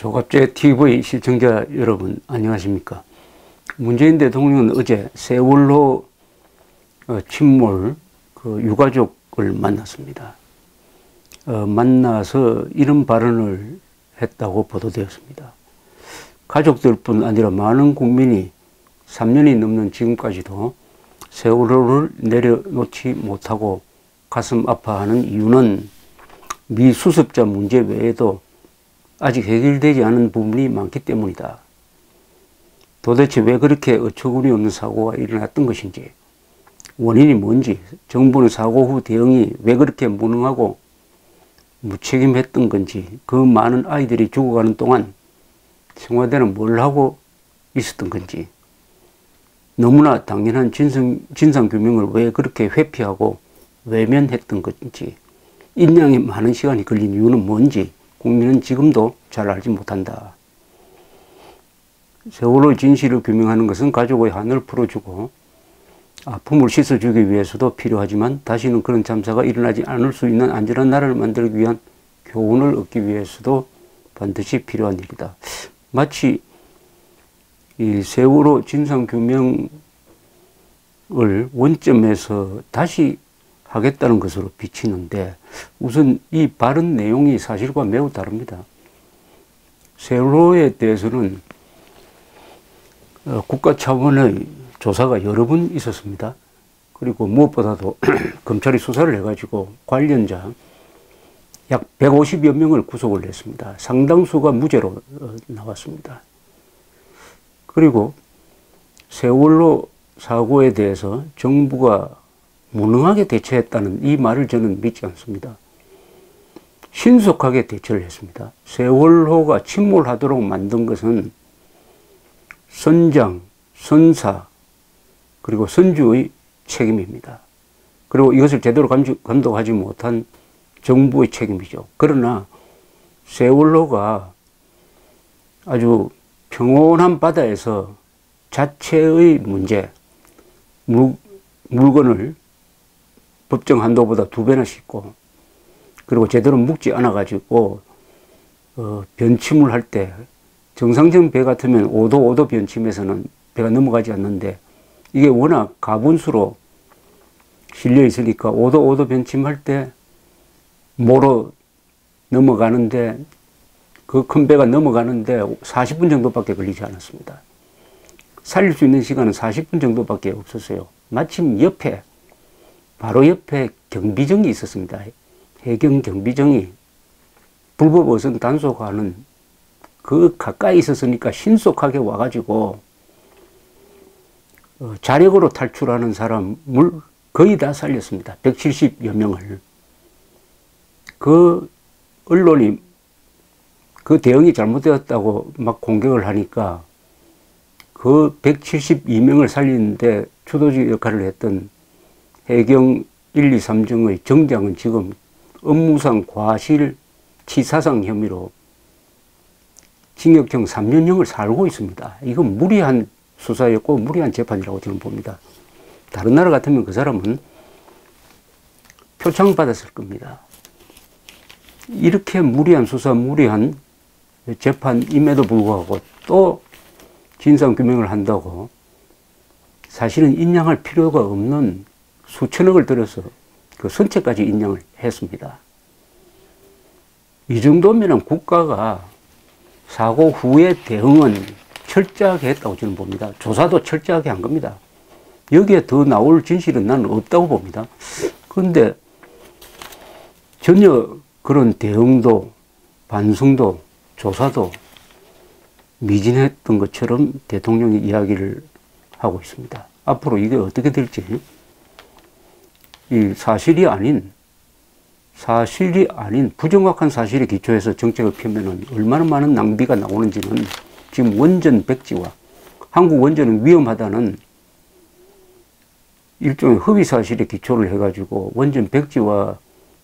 조갑제 TV 시청자 여러분 안녕하십니까. 문재인 대통령은 어제 세월호 침몰 유가족을 만났습니다. 만나서 이런 발언을 했다고 보도되었습니다. 가족들뿐 아니라 많은 국민이 3년이 넘는 지금까지도 세월호를 내려놓지 못하고 가슴 아파하는 이유는 미수습자 문제 외에도 아직 해결되지 않은 부분이 많기 때문이다. 도대체 왜 그렇게 어처구니 없는 사고가 일어났던 것인지, 원인이 뭔지, 정부는 사고 후 대응이 왜 그렇게 무능하고 무책임했던 건지, 그 많은 아이들이 죽어가는 동안 청와대는 뭘 하고 있었던 건지, 너무나 당연한 진상규명을 왜 그렇게 회피하고 외면했던 건지, 인양에 많은 시간이 걸린 이유는 뭔지 국민은 지금도 잘 알지 못한다. 세월호 진실을 규명하는 것은 가족의 한을 풀어주고 아픔을 씻어주기 위해서도 필요하지만 다시는 그런 참사가 일어나지 않을 수 있는 안전한 나라를 만들기 위한 교훈을 얻기 위해서도 반드시 필요한 일이다. 마치 이 세월호 진상규명을 원점에서 다시 하겠다는 것으로 비치는데, 우선 이 발언 내용이 사실과 매우 다릅니다. 세월호에 대해서는 국가 차원의 조사가 여러 번 있었습니다. 그리고 무엇보다도 검찰이 수사를 해가지고 관련자 약 150여 명을 구속을 했습니다. 상당수가 무죄로 나왔습니다. 그리고 세월호 사고에 대해서 정부가 무능하게 대처했다는 이 말을 저는 믿지 않습니다. 신속하게 대처를 했습니다. 세월호가 침몰하도록 만든 것은 선장, 선사, 그리고 선주의 책임입니다. 그리고 이것을 제대로 감독하지 못한 정부의 책임이죠. 그러나 세월호가 아주 평온한 바다에서 자체의 문제, 물건을 법정 한도보다 2배나 싣고, 그리고 제대로 묵지 않아가지고 변침을 할 때, 정상적인 배 같으면 5도 변침에서는 배가 넘어가지 않는데, 이게 워낙 가분수로 실려 있으니까 5도 변침할 때 모로 넘어가는데, 그 큰 배가 넘어가는데 40분 정도밖에 걸리지 않았습니다. 살릴 수 있는 시간은 40분 정도밖에 없었어요. 마침 옆에, 바로 옆에 경비정이 있었습니다. 해경 경비정이 불법 어선 단속하는 그 가까이 있었으니까 신속하게 와가지고 자력으로 탈출하는 사람을 거의 다 살렸습니다. 170여 명을. 그 언론이 그 대응이 잘못되었다고 막 공격을 하니까 그 172명을 살리는데 주도적 역할을 했던 해경 1, 2, 3정의 정장은 지금 업무상 과실치사상 혐의로 징역형 3년형을 살고 있습니다. 이건 무리한 수사였고 무리한 재판이라고 저는 봅니다. 다른 나라 같으면 그 사람은 표창 받았을 겁니다. 이렇게 무리한 수사, 무리한 재판임에도 불구하고 또 진상규명을 한다고 사실은 인양할 필요가 없는 수천억을 들여서 그 선체까지 인양을 했습니다. 이 정도면 국가가 사고 후의 대응은 철저하게 했다고 저는 봅니다. 조사도 철저하게 한 겁니다. 여기에 더 나올 진실은 나는 없다고 봅니다. 그런데 전혀 그런 대응도 반성도 조사도 미진했던 것처럼 대통령이 이야기를 하고 있습니다. 앞으로 이게 어떻게 될지, 이 사실이 아닌 부정확한 사실에 기초해서 정책을 펴면은 얼마나 많은 낭비가 나오는지는 지금 원전 백지와 한국 원전은 위험하다는 일종의 허위 사실에 기초를 해가지고 원전 백지와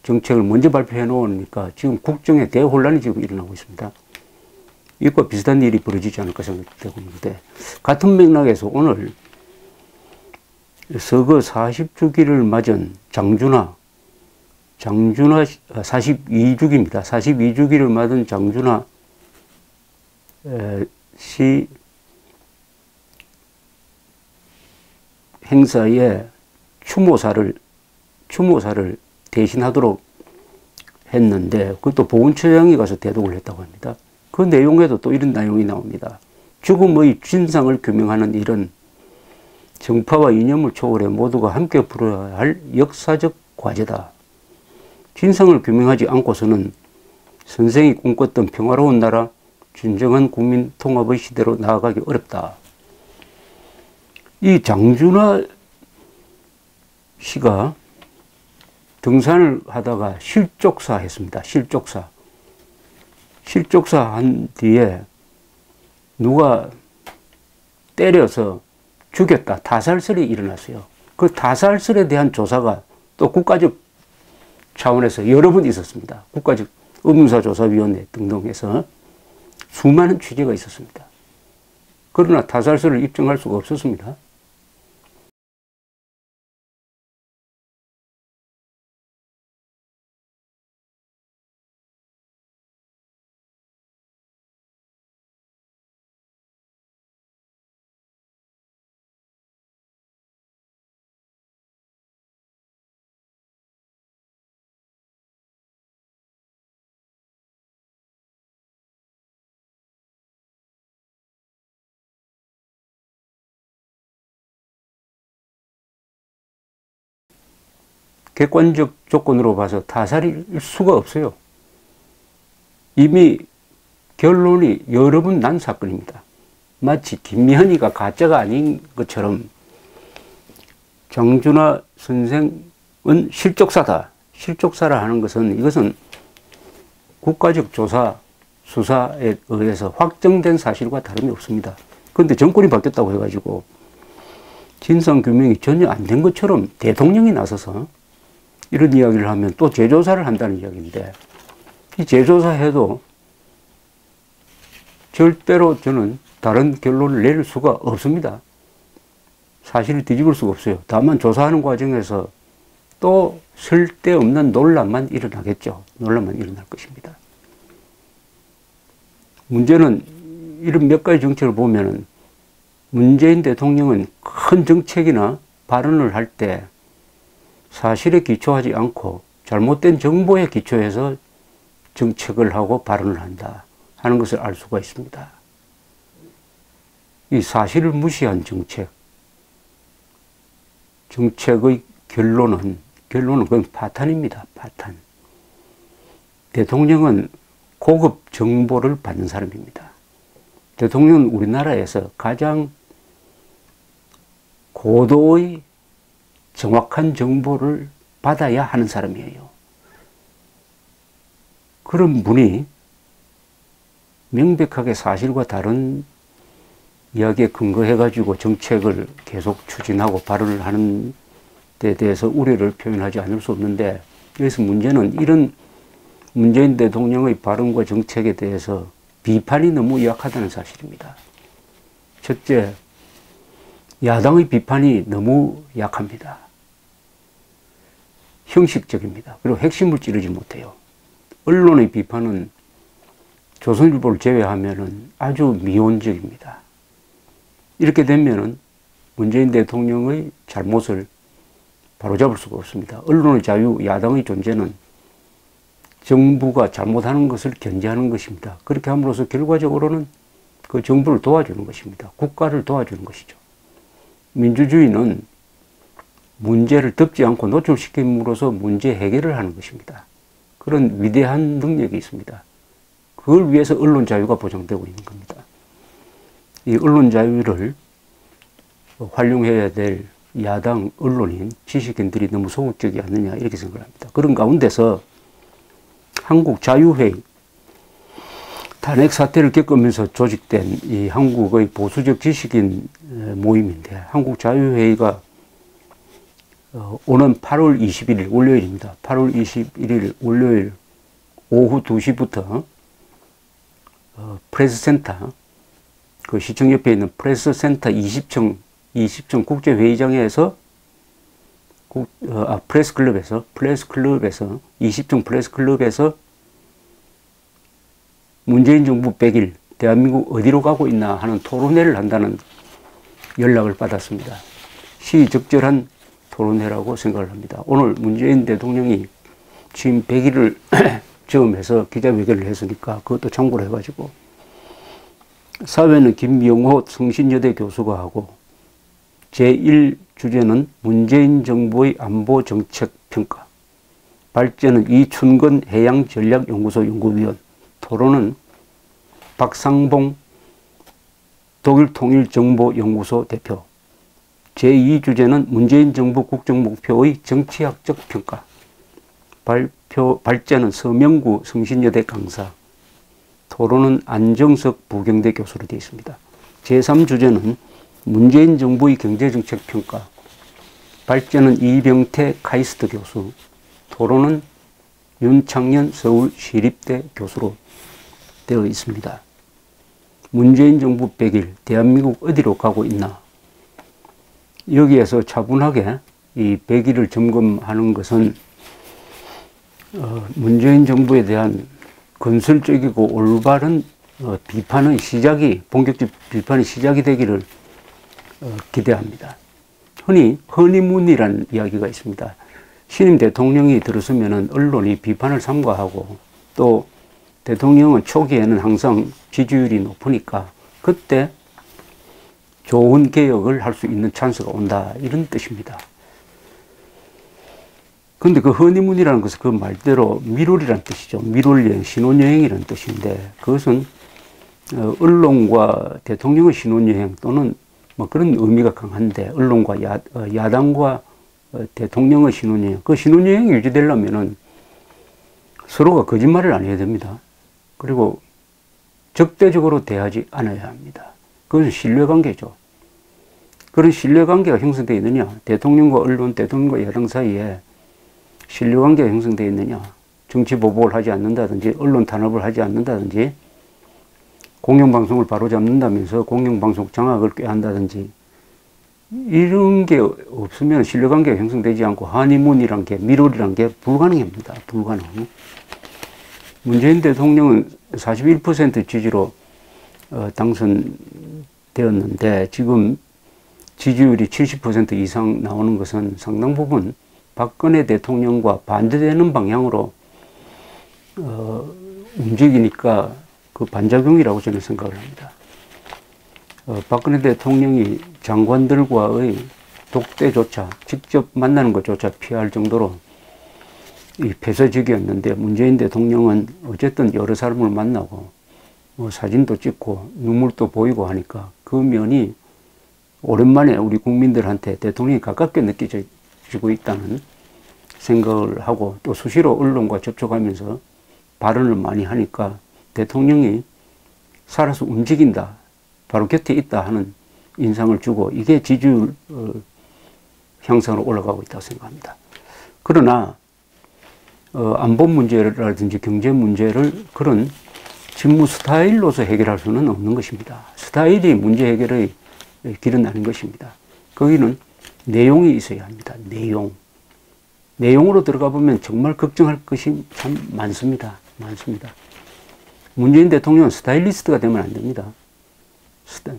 정책을 먼저 발표해 놓으니까 지금 국정에 대혼란이 지금 일어나고 있습니다. 이것과 비슷한 일이 벌어지지 않을까 생각되고 있는데, 같은 맥락에서 오늘 서거 40주기를 맞은 장준하 42주기입니다. 42주기를 맞은 장준하 시 행사에 추모사를 대신하도록 했는데, 그것도 보훈처장이 가서 대독을 했다고 합니다. 그 내용에도 또 이런 내용이 나옵니다. 죽음의 진상을 규명하는 일은 정파와 이념을 초월해 모두가 함께 풀어야 할 역사적 과제다. 진상을 규명하지 않고서는 선생이 꿈꿨던 평화로운 나라, 진정한 국민 통합의 시대로 나아가기 어렵다. 이 장준하 씨가 등산을 하다가 실족사 했습니다. 실족사 한 뒤에 누가 때려서 죽였다. 타살설이 일어났어요. 그 타살설에 대한 조사가 또 국가적 차원에서 여러 번 있었습니다. 국가적 의문사조사위원회 등등 해서 수많은 취재가 있었습니다. 그러나 타살설을 입증할 수가 없었습니다. 객관적 조건으로 봐서 타살일 수가 없어요. 이미 결론이 여러 번 난 사건입니다. 마치 김미현이가 가짜가 아닌 것처럼 장준하 선생은 실족사다. 실족사라 하는 것은 이것은 국가적 조사, 수사에 의해서 확정된 사실과 다름이 없습니다. 그런데 정권이 바뀌었다고 해가지고 진상규명이 전혀 안 된 것처럼 대통령이 나서서 이런 이야기를 하면 또 재조사를 한다는 이야기인데, 이 재조사해도 절대로 저는 다른 결론을 내릴 수가 없습니다. 사실을 뒤집을 수가 없어요. 다만 조사하는 과정에서 또 쓸데없는 논란만 일어나겠죠. 논란만 일어날 것입니다. 문제는 이런 몇 가지 정책을 보면은 문재인 대통령은 큰 정책이나 발언을 할 때 사실에 기초하지 않고 잘못된 정보에 기초해서 정책을 하고 발언을 한다 하는 것을 알 수가 있습니다. 이 사실을 무시한 정책의 결론은 그건 파탄입니다. 파탄. 대통령은 고급 정보를 받는 사람입니다. 대통령은 우리나라에서 가장 고도의 정확한 정보를 받아야 하는 사람이에요. 그런 분이 명백하게 사실과 다른 이야기에 근거해가지고 정책을 계속 추진하고 발언을 하는 데 대해서 우려를 표현하지 않을 수 없는데, 그래서 문제는 이런 문재인 대통령의 발언과 정책에 대해서 비판이 너무 약하다는 사실입니다. 첫째, 야당의 비판이 너무 약합니다. 형식적입니다. 그리고 핵심을 찌르지 못해요. 언론의 비판은 조선일보를 제외하면은 아주 미온적입니다. 이렇게 되면은 문재인 대통령의 잘못을 바로잡을 수가 없습니다. 언론의 자유, 야당의 존재는 정부가 잘못하는 것을 견제하는 것입니다. 그렇게 함으로써 결과적으로는 그 정부를 도와주는 것입니다. 국가를 도와주는 것이죠. 민주주의는 문제를 덮지 않고 노출시킴으로써 문제 해결을 하는 것입니다. 그런 위대한 능력이 있습니다. 그걸 위해서 언론 자유가 보장되고 있는 겁니다. 이 언론 자유를 활용해야 될 야당 언론인, 지식인들이 너무 소극적이 않느냐 이렇게 생각합니다. 그런 가운데서 한국자유회의, 탄핵 사태를 겪으면서 조직된 이 한국의 보수적 지식인 모임인데, 한국자유회의가 오는 8월 21일 월요일입니다. 8월 21일 월요일 오후 2시부터 프레스센터, 그 시청 옆에 있는 프레스센터 20층 국제회의장에서 프레스클럽에서 20층 프레스클럽에서 문재인 정부 100일 대한민국 어디로 가고 있나 하는 토론회를 한다는 연락을 받았습니다. 시적절한 토론회라고 생각을 합니다. 오늘 문재인 대통령이 취임 100일을 즈음해서 기자회견을 했으니까 그것도 참고를 해가지고 사회는 김영호 성신여대 교수가 하고 제1주제는 문재인 정부의 안보 정책 평가, 발제는 이춘건 해양전략연구소 연구위원, 토론은 박상봉 독일통일정보연구소 대표, 제2주제는 문재인 정부 국정목표의 정치학적 평가, 발제는 서명구 성신여대 강사, 토론은 안정석 부경대 교수로 되어 있습니다. 제3주제는 문재인 정부의 경제정책 평가, 발제는 이병태 카이스트 교수, 토론은 윤창년 서울시립대 교수로 되어 있습니다. 문재인 정부 100일, 대한민국 어디로 가고 있나? 여기에서 차분하게 이 100일을 점검하는 것은 문재인 정부에 대한 건설적이고 올바른 비판의 시작이, 본격적 비판의 시작이 되기를 기대합니다. 흔히 허니문이라는 이야기가 있습니다. 신임 대통령이 들어서면 언론이 비판을 삼가하고 또 대통령은 초기에는 항상 지지율이 높으니까 그때 좋은 개혁을 할 수 있는 찬스가 온다, 이런 뜻입니다. 근데 그 허니문이라는 것은 그 말대로 미룰이라는 뜻이죠. 미룰여행, 신혼여행이라는 뜻인데 그것은 언론과 대통령의 신혼여행 또는 뭐 그런 의미가 강한데 언론과 야당과 대통령의 신혼여행, 그 신혼여행이 유지되려면은 서로가 거짓말을 안 해야 됩니다. 그리고 적대적으로 대하지 않아야 합니다. 그것은 신뢰관계죠. 그런 신뢰관계가 형성되어 있느냐, 대통령과 언론, 대통령과 야당 사이에 신뢰관계가 형성되어 있느냐, 정치보복을 하지 않는다든지 언론 탄압을 하지 않는다든지 공영방송을 바로잡는다면서 공영방송 장악을 꾀한다든지 이런 게 없으면 신뢰관계가 형성되지 않고 허니문이란 게, 미룰이란 게 불가능합니다. 불가능. 문재인 대통령은 41% 지지로 당선되었는데 지금 지지율이 70% 이상 나오는 것은 상당 부분 박근혜 대통령과 반대되는 방향으로 움직이니까 그 반작용이라고 저는 생각을 합니다. 박근혜 대통령이 장관들과의 독대조차, 직접 만나는 것조차 피할 정도로 이 폐쇄적이었는데 문재인 대통령은 어쨌든 여러 사람을 만나고 뭐 사진도 찍고 눈물도 보이고 하니까 그 면이 오랜만에 우리 국민들한테 대통령이 가깝게 느껴지고 있다는 생각을 하고 또 수시로 언론과 접촉하면서 발언을 많이 하니까 대통령이 살아서 움직인다, 바로 곁에 있다 하는 인상을 주고 이게 지지율 향상으로 올라가고 있다고 생각합니다. 그러나 안보 문제라든지 경제 문제를 그런 직무 스타일로서 해결할 수는 없는 것입니다. 스타일이 문제 해결의 길은 아닌 것입니다. 거기는 내용이 있어야 합니다. 내용으로 들어가 보면 정말 걱정할 것이 참 많습니다. 문재인 대통령은 스타일리스트가 되면 안 됩니다.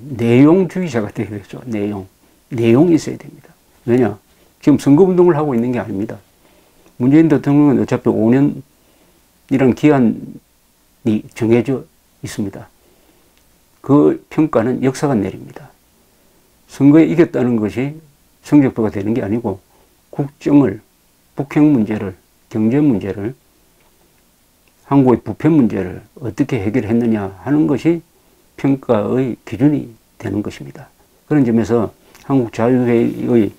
내용주의자가 되어야 되죠. 내용이 있어야 됩니다. 왜냐? 지금 선거운동을 하고 있는 게 아닙니다. 문재인 대통령은 어차피 5년이란 기한이 정해져 있습니다. 그 평가는 역사가 내립니다. 선거에 이겼다는 것이 성적표가 되는 게 아니고 국정을, 북핵 문제를, 경제 문제를, 한국의 부패 문제를 어떻게 해결했느냐 하는 것이 평가의 기준이 되는 것입니다. 그런 점에서 한국자유회의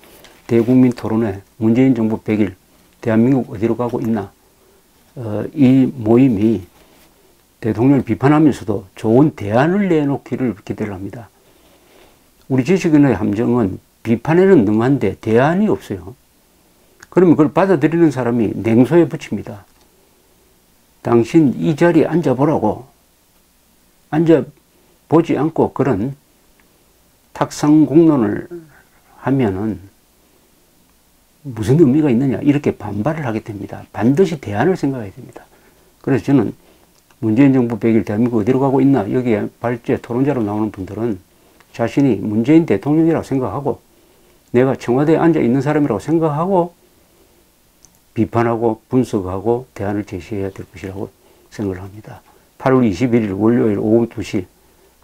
대국민 토론회 문재인 정부 100일 대한민국 어디로 가고 있나, 이 모임이 대통령을 비판하면서도 좋은 대안을 내놓기를 기대를 합니다. 우리 지식인의 함정은 비판에는 능한데 대안이 없어요. 그러면 그걸 받아들이는 사람이 냉소에 붙입니다. 당신 이 자리에 앉아보라고, 앉아보지 않고 그런 탁상공론을 하면은 무슨 의미가 있느냐, 이렇게 반발을 하게 됩니다. 반드시 대안을 생각해야 됩니다. 그래서 저는 문재인 정부 100일 대한민국 어디로 가고 있나, 여기에 발제 토론자로 나오는 분들은 자신이 문재인 대통령이라고 생각하고 내가 청와대에 앉아 있는 사람이라고 생각하고 비판하고 분석하고 대안을 제시해야 될 것이라고 생각을 합니다. 8월 21일 월요일 오후 2시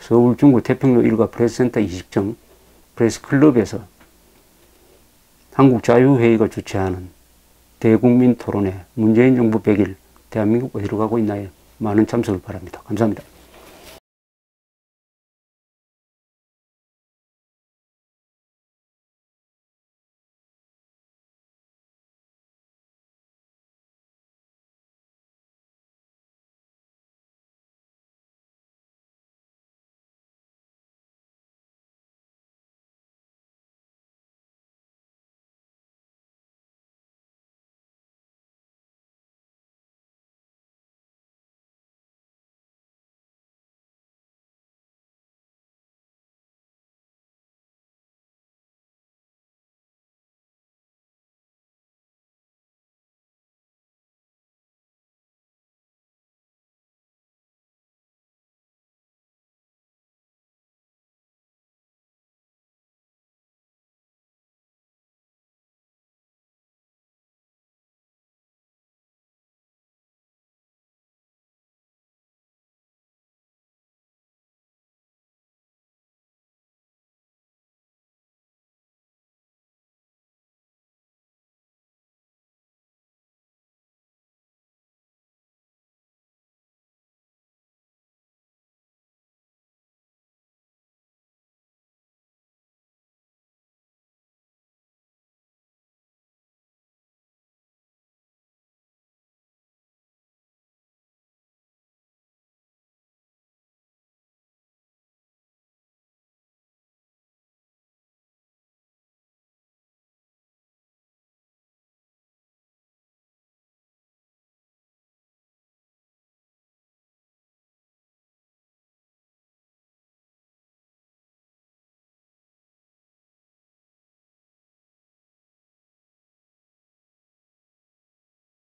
서울 중구 태평로 1가 프레스센터 20정 프레스클럽에서 한국자유회의가 주최하는 대국민 토론회 문재인 정부 100일 대한민국 어디로 가고 있나에 많은 참석을 바랍니다. 감사합니다.